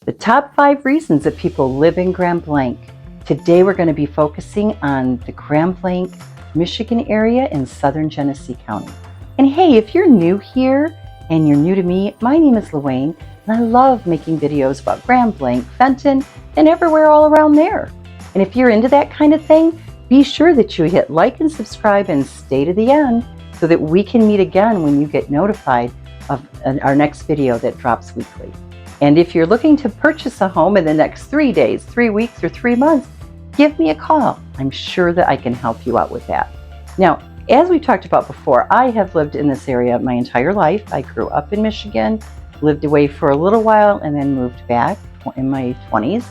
The top 5 reasons that people live in Grand Blanc. Today we're going to be focusing on the Grand Blanc, Michigan area in southern Genesee County. And hey, if you're new here and you're new to me, my name is Luane and I love making videos about Grand Blanc, Fenton, and everywhere all around there. And if you're into that kind of thing, be sure that you hit like and subscribe and stay to the end so that we can meet again when you get notified of our next video that drops weekly. And if you're looking to purchase a home in the next 3 days, 3 weeks, or 3 months, give me a call. I'm sure that I can help you out with that. Now, as we talked about before, I have lived in this area my entire life. I grew up in Michigan, lived away for a little while, and then moved back in my 20s.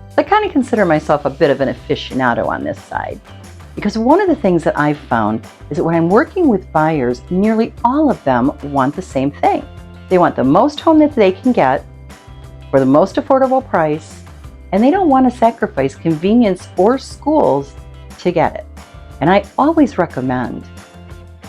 So I kind of consider myself a bit of an aficionado on this side. Because one of the things that I've found is that when I'm working with buyers, nearly all of them want the same thing. They want the most home that they can get for the most affordable price, and they don't want to sacrifice convenience or schools to get it. And I always recommend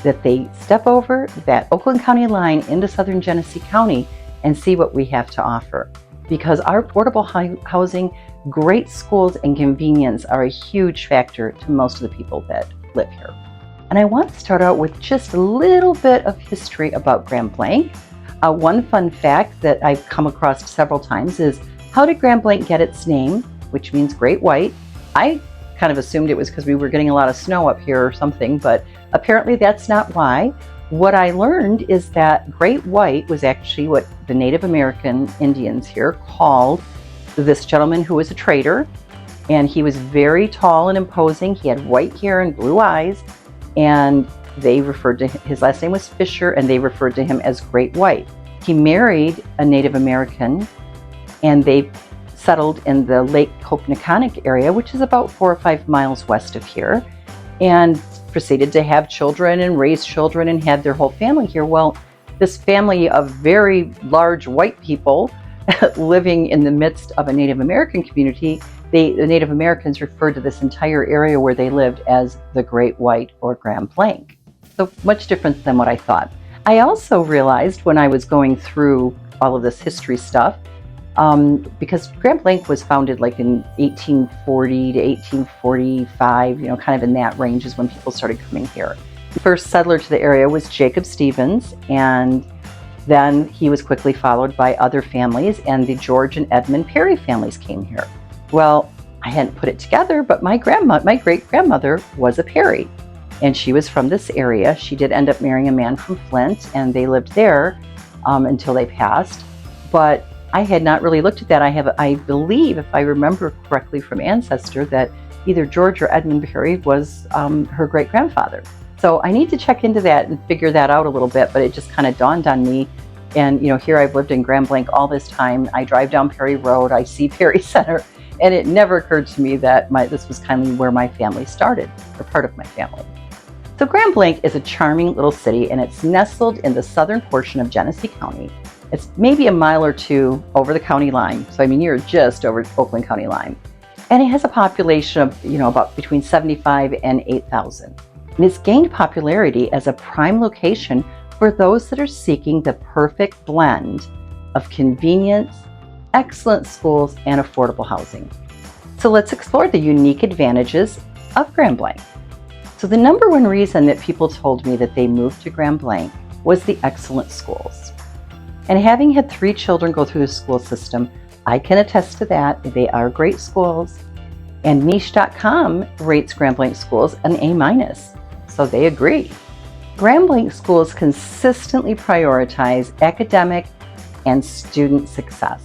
that they step over that Oakland County line into southern Genesee County and see what we have to offer. Because our affordable housing, great schools, and convenience are a huge factor to most of the people that live here. And I want to start out with just a little bit of history about Grand Blanc. One fun fact that I've come across several times is, how did Grand Blanc get its name, which means Great White? I kind of assumed it was because we were getting a lot of snow up here or something, but apparently that's not why. What I learned is that Great White was actually what the Native American Indians here called this gentleman who was a trader, and he was very tall and imposing. He had white hair and blue eyes, and they referred to his last name was Fisher, and they referred to him as Great White. He married a Native American, and they settled in the Lake Hopenaconnick area, which is about 4 or 5 miles west of here, and proceeded to have children and raise children and had their whole family here. Well, this family of very large white people living in the midst of a Native American community, the Native Americans referred to this entire area where they lived as the Great White or Grand Blanc. So much different than what I thought. I also realized when I was going through all of this history stuff, because Grand Blanc was founded like in 1840 to 1845, kind of in that range is when people started coming here. The first settler to the area was Jacob Stevens, and then he was quickly followed by other families, and the George and Edmund Perry families came here. Well, I hadn't put it together, but my great-grandmother was a Perry, and she was from this area. She did end up marrying a man from Flint, and they lived there until they passed. But I had not really looked at that. I believe, if I remember correctly from Ancestor, that either George or Edmund Perry was her great-grandfather. So I need to check into that and figure that out a little bit, but it just kind of dawned on me. And here I've lived in Grand Blanc all this time. I drive down Perry Road, I see Perry Center, and it never occurred to me that this was kind of where my family started, or part of my family. So Grand Blanc is a charming little city, and it's nestled in the southern portion of Genesee County. It's maybe a mile or two over the county line. So you're just over Oakland County line. And it has a population of, about between 75 and 8,000. And it's gained popularity as a prime location for those that are seeking the perfect blend of convenience, excellent schools, and affordable housing. So let's explore the unique advantages of Grand Blanc. So the number one reason that people told me that they moved to Grand Blanc was the excellent schools. And having had 3 children go through the school system, I can attest to that. They are great schools. And niche.com rates Grand Blanc schools an A-. So they agree. Grand Blanc schools consistently prioritize academic and student success.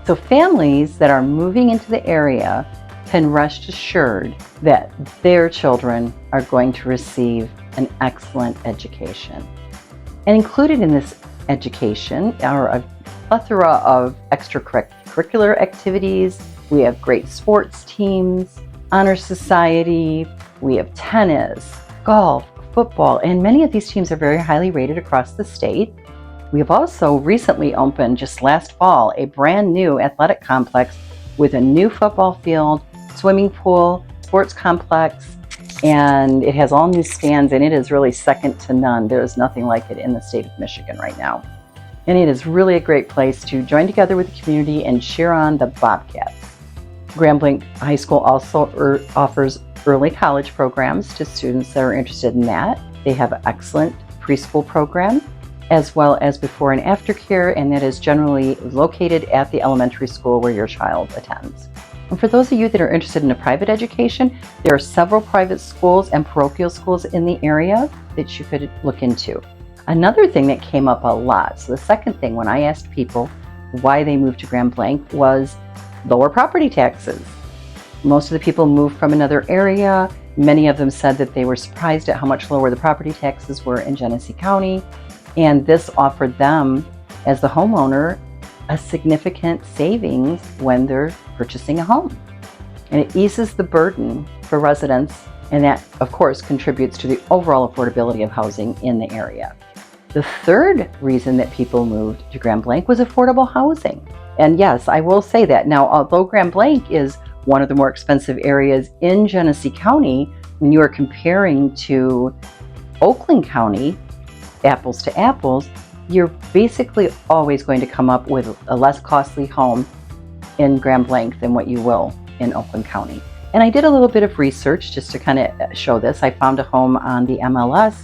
So families that are moving into the area can rest assured that their children are going to receive an excellent education. And included in this education are a plethora of extracurricular activities. We have great sports teams, honor society, we have tennis, golf, football, and many of these teams are very highly rated across the state. We have also recently opened, just last fall, a brand new athletic complex with a new football field, swimming pool, sports complex, and it has all new stands, and it is really second to none. There is nothing like it in the state of Michigan right now. and it is really a great place to join together with the community and cheer on the Bobcats. Grand Blanc High School also offers early college programs to students that are interested in that. They have an excellent preschool program, as well as before and after care, and that is generally located at the elementary school where your child attends. And for those of you that are interested in a private education, there are several private schools and parochial schools in the area that you could look into. Another thing that came up a lot, so the second thing when I asked people why they moved to Grand Blanc, was lower property taxes. Most of the people moved from another area. Many of them said that they were surprised at how much lower the property taxes were in Genesee County, and this offered them, as the homeowner, a significant savings when they're purchasing a home. And it eases the burden for residents, and that, of course, contributes to the overall affordability of housing in the area. The third reason that people moved to Grand Blanc was affordable housing. And yes, I will say that. Now, although Grand Blanc is one of the more expensive areas in Genesee County, when you are comparing to Oakland County, apples to apples, you're basically always going to come up with a less costly home in Grand Blanc than what you will in Oakland County. And I did a little bit of research just to kind of show this. I found a home on the MLS,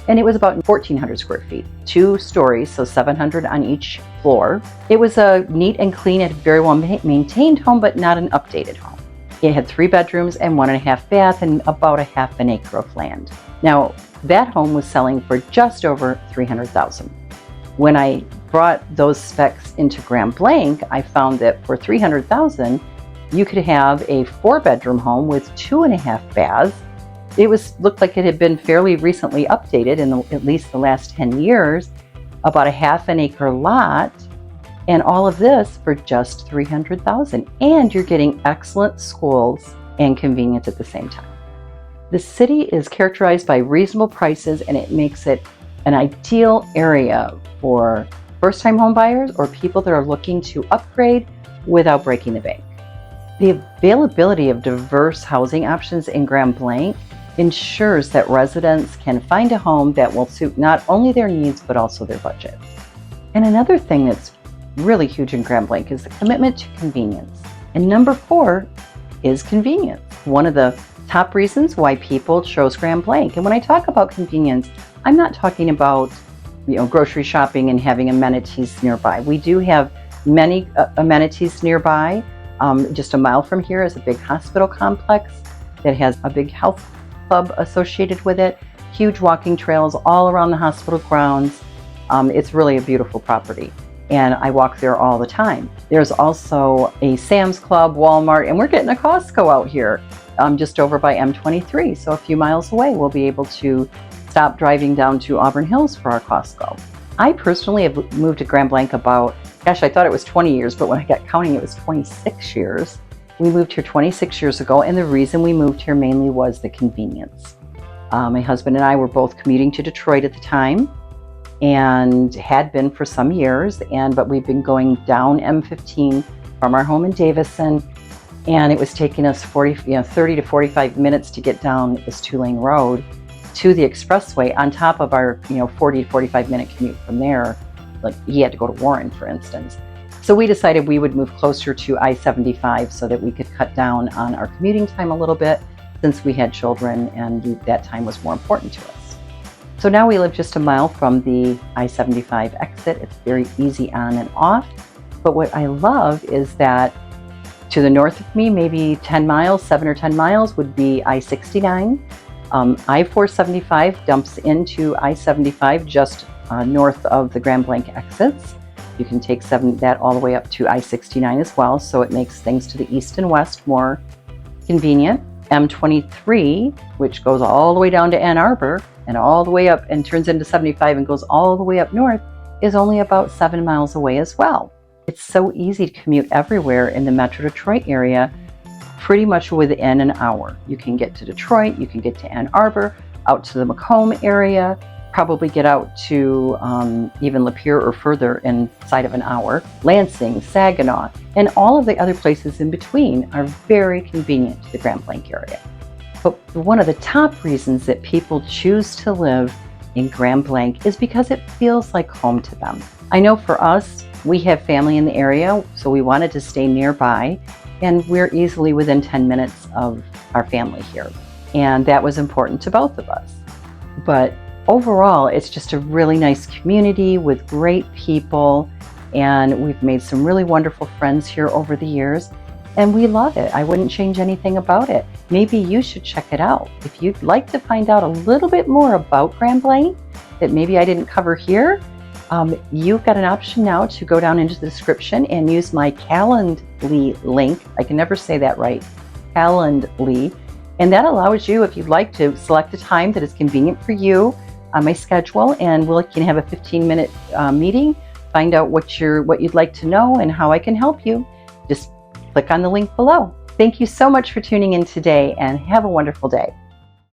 and it was about 1,400 square feet, 2 stories, so 700 on each floor. It was a neat and clean and very well maintained home, but not an updated home. It had 3 bedrooms and 1.5 baths and about a half an acre of land. Now, that home was selling for just over $300,000. When I brought those specs into Grand Blanc, I found that for $300,000, you could have a 4-bedroom home with 2.5 baths. It looked like it had been fairly recently updated in at least the last 10 years, about a half an acre lot, and all of this for just $300,000. And you're getting excellent schools and convenience at the same time. The city is characterized by reasonable prices, and it makes it an ideal area for first-time home buyers or people that are looking to upgrade without breaking the bank. The availability of diverse housing options in Grand Blanc ensures that residents can find a home that will suit not only their needs but also their budget. And another thing that's really huge in Grand Blanc is the commitment to convenience. And number 4 is convenience. One of the top reasons why people chose Grand Blanc. And when I talk about convenience, I'm not talking about grocery shopping and having amenities nearby. We do have many amenities nearby. Just a mile from here is a big hospital complex that has a big health club associated with it, huge walking trails all around the hospital grounds. It's really a beautiful property, and I walk there all the time. There's also a Sam's Club, Walmart, and we're getting a Costco out here just over by M23. So a few miles away, we'll be able to stop driving down to Auburn Hills for our Costco. I personally have moved to Grand Blanc about, I thought it was 20 years, but when I got counting, it was 26 years. We moved here 26 years ago, and the reason we moved here mainly was the convenience. My husband and I were both commuting to Detroit at the time, and had been for some years, but we've been going down M15 from our home in Davison, and it was taking us 30 to 45 minutes to get down this 2-lane road to the expressway on top of our 40 to 45 minute commute from there. Like, he had to go to Warren, for instance. So we decided we would move closer to I-75 so that we could cut down on our commuting time a little bit, since we had children and that time was more important to us. So now we live just a mile from the I-75 exit. It's very easy on and off. But what I love is that to the north of me, maybe 10 miles, 7 or 10 miles, would be I-69. I-475 dumps into I-75 just north of the Grand Blanc exits. You can take that all the way up to I-69 as well, so it makes things to the east and west more convenient. M23, which goes all the way down to Ann Arbor and all the way up and turns into 75 and goes all the way up north, is only about 7 miles away as well. It's so easy to commute everywhere in the Metro Detroit area, pretty much within an hour. You can get to Detroit, you can get to Ann Arbor, out to the Macomb area, probably get out to even Lapeer or further inside of an hour. Lansing, Saginaw, and all of the other places in between are very convenient to the Grand Blanc area. But one of the top reasons that people choose to live in Grand Blanc is because it feels like home to them. I know for us, we have family in the area, so we wanted to stay nearby, and we're easily within 10 minutes of our family here. And that was important to both of us. But overall, it's just a really nice community with great people, and we've made some really wonderful friends here over the years, and we love it. I wouldn't change anything about it. Maybe you should check it out. If you'd like to find out a little bit more about Grand Blanc that maybe I didn't cover here, you've got an option now to go down into the description and use my Calendly link. I can never say that right, Calendly. And that allows you, if you'd like, to select a time that is convenient for you on my schedule, and we can have a 15-minute meeting, find out what you'd like to know and how I can help you. Just click on the link below. Thank you so much for tuning in today, and have a wonderful day.